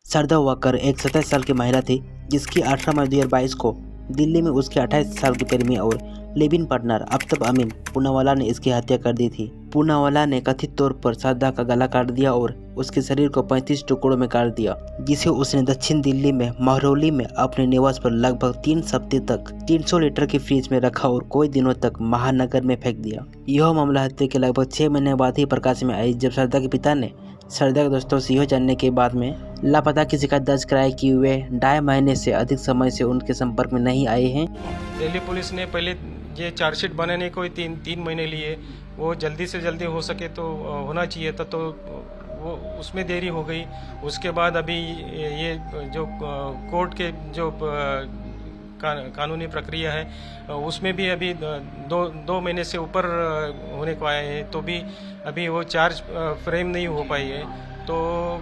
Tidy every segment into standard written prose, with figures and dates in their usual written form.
सरदा walker एक 27 साल की महिला थी जिसकी 18 मई 2022 को दिल्ली में उसके 28 साल की प्रेमी और लिव इन पार्टनर आफ्ताब अमीन पूनावाला ने इसकी हत्या कर दी थी। पूनावाला ने कथित तौर पर सरदा का गला काट दिया और उसके शरीर को 35 टुकड़ों में काट दिया, जिसे उसने दक्षिण दिल्ली में महरौली में अपने निवास पर लगभग 3 सप्ताह तक 300 लीटर की फ्रिज में रखा और कई दिनों तक महानगर में फेंक दिया। यह मामला हत्या के लगभग 6 महीने बाद ही प्रकाश में आई, जब सरदा के पिता ने सरदा के दोस्तों से यह जानने के बाद में लापता की शिकायत दर्ज कराई कि वे 2.5 महीने से अधिक समय से उनके संपर्क में नहीं आए हैं। दिल्ली पुलिस ने पहले ये चार्जशीट बनाने को 3 महीने लिए, वो जल्दी से जल्दी हो सके तो होना चाहिए था, तो वो उसमें देरी हो गई। उसके बाद अभी ये जो कोर्ट के जो कानूनी प्रक्रिया है उसमें भी अभी दो महीने से ऊपर होने को आए हैं, तो भी अभी वो चार्ज फ्रेम नहीं हो पाई है। तो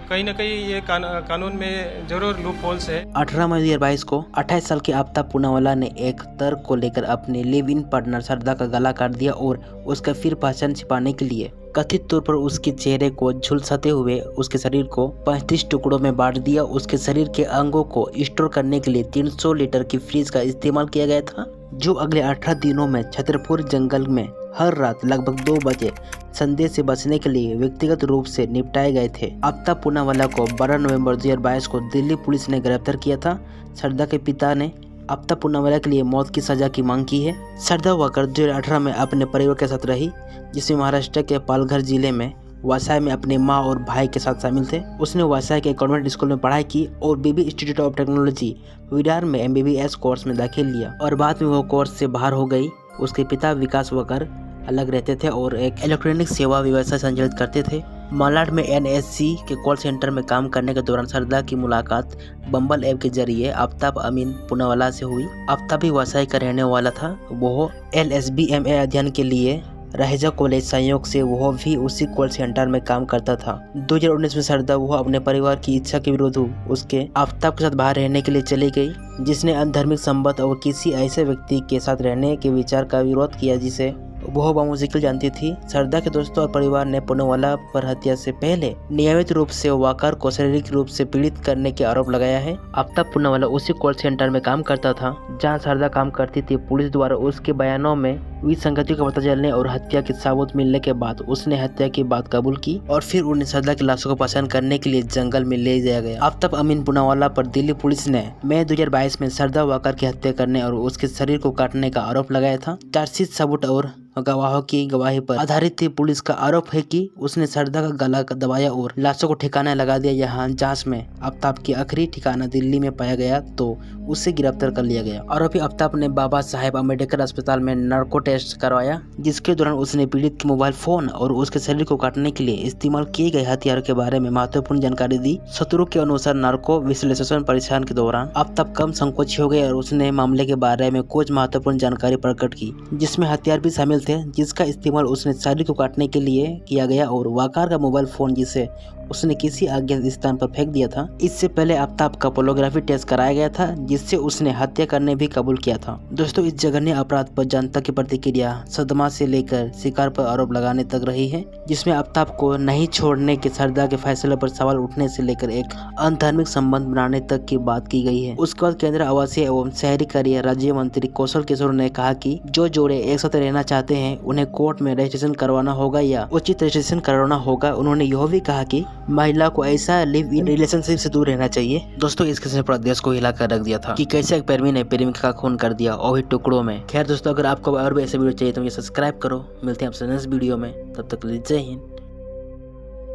कहीं ना कहीं ये कानून में जरूर लूप होल्स है। 18 मई 2022 को 28 साल के आफ्ताब पूनावाला ने एक तर्क को लेकर अपने लिव इन पार्टनर सरदा का गला काट दिया और उसका फिर पहचान छिपाने के लिए कथित तौर पर उसके चेहरे को झुलसाते हुए उसके शरीर को 35 टुकड़ों में बांट दिया। उसके शरीर के अंगों को स्टोर करने के लिए 300 लीटर की फ्रिज का इस्तेमाल किया गया था, जो अगले 18 दिनों में छतरपुर जंगल में हर रात लगभग 2 बजे संदेह से बचने के लिए व्यक्तिगत रूप से निपटाए गए थे। आफ्ताब पूनावाला को 12 नवंबर 2022 को दिल्ली पुलिस ने गिरफ्तार किया था। सरदा के पिता ने आफ्ताब पूनावाला के लिए मौत की सजा की मांग की है। सरदा वाकर 2018 में अपने परिवार के साथ रही, जिसमें महाराष्ट्र के पालघर जिले में वासाई में अपने माँ और भाई के साथ शामिल थे। उसने वासाई के कॉन्वेंट स्कूल में पढ़ाई की और बीबी इंस्टीट्यूट ऑफ टेक्नोलॉजी विरार में MBBS कोर्स में दाखिल लिया और बाद में वो कोर्स से बाहर हो गई। उसके पिता विकास वाकर अलग रहते थे और एक इलेक्ट्रॉनिक सेवा व्यवसाय संचालित करते थे। मालाड में NSC के कॉल सेंटर में काम करने के दौरान सरदा की मुलाकात बम्बल ऐप के जरिए आफ्ताब अमीन पूनावाला से हुई। आफ्ताब भी वासाई का रहने वाला था। वो LSB-MA अध्ययन के लिए रहेजा कॉलेज संयोग से वह भी उसी कॉल सेंटर में काम करता था। 2019 में सरदा वह अपने परिवार की इच्छा के विरुद्ध उसके आफ्ताब के साथ बाहर रहने के लिए चली गई, जिसने अनधार्मिक संबंध और किसी ऐसे व्यक्ति के साथ रहने के विचार का विरोध किया जिसे वह बामुश्किल जानती थी। सरदा के दोस्तों और परिवार ने पूनावाला पर हत्या से पहले नियमित रूप से वाकर को शारीरिक रूप से पीड़ित करने के आरोप लगाया है। आफ्ताब पूनावाला उसी कॉल सेंटर में काम करता था जहां सरदा काम करती थी। पुलिस द्वारा उसके बयानों में विसंगतियों का पता चलने और हत्या के सबूत मिलने के बाद उसने हत्या की बात कबूल की और फिर उन्हें सरदा की लाशों को पहचान करने के लिए जंगल में ले जाया गया। आफ्ताब अमीन पूनावाला पर दिल्ली पुलिस ने मई 2022 में सरदा वाकर की हत्या करने और उसके शरीर को काटने का आरोप लगाया था। चार्जशीट सबूत और गवाहों की गवाही पर आधारित थी। पुलिस का आरोप है कि उसने सरदा का गला दबाया और लाशों को ठिकाना लगा दिया। यहाँ जांच में आफ्ताब की आखिरी ठिकाना दिल्ली में पाया गया तो उसे गिरफ्तार कर लिया गया। आरोपी आफ्ताब ने बाबा साहेब अम्बेडकर अस्पताल में नार्को टेस्ट करवाया, जिसके दौरान उसने पीड़ित के मोबाइल फोन और उसके शरीर को काटने के लिए इस्तेमाल किए गए हथियारों के बारे में महत्वपूर्ण जानकारी दी। सूत्रों के अनुसार नार्को विश्लेषण परीक्षण के दौरान आफ्ताब कम संकोच हो गए और उसने मामले के बारे में कुछ महत्वपूर्ण जानकारी प्रकट की, जिसमें हथियार भी शामिल थे जिसका इस्तेमाल उसने शरीर को काटने के लिए किया गया और वाकर का मोबाइल फोन जिसे उसने किसी अज्ञात स्थान पर फेंक दिया था। इससे पहले आफ्ताब का पोलोग्राफी टेस्ट कराया गया था, जिससे उसने हत्या करने भी कबूल किया था। दोस्तों, इस जघन्य अपराध पर जनता की प्रतिक्रिया सदमा से लेकर शिकार पर आरोप लगाने तक रही है, जिसमें आफ्ताब को नहीं छोड़ने के सरदा के फैसले पर सवाल उठने से लेकर एक अनधार्मिक संबंध बनाने तक की बात की गई है। उसके बाद केंद्रीय आवासीय एवं शहरी कार्य राज्य मंत्री कौशल किशोर ने कहा कि जो जोड़े एक साथ रहना चाहते हैं उन्हें कोर्ट में रजिस्ट्रेशन करवाना होगा या उचित रजिस्ट्रेशन करवाना होगा। उन्होंने यह भी कहा कि महिला को ऐसा लिव इन रिलेशनशिप से दूर रहना चाहिए। दोस्तों, इस किस्म ने पूरा देश को हिला कर रख दिया था कि कैसे एक प्रेमी ने प्रेमिका का खून कर दिया और भी टुकड़ों में। खैर दोस्तों, अगर आपको और भी ऐसे वीडियो चाहिए तो मुझे सब्सक्राइब करो। मिलते हैं आपसे नेक्स्ट वीडियो में, तब तक के लिए जय हिंद।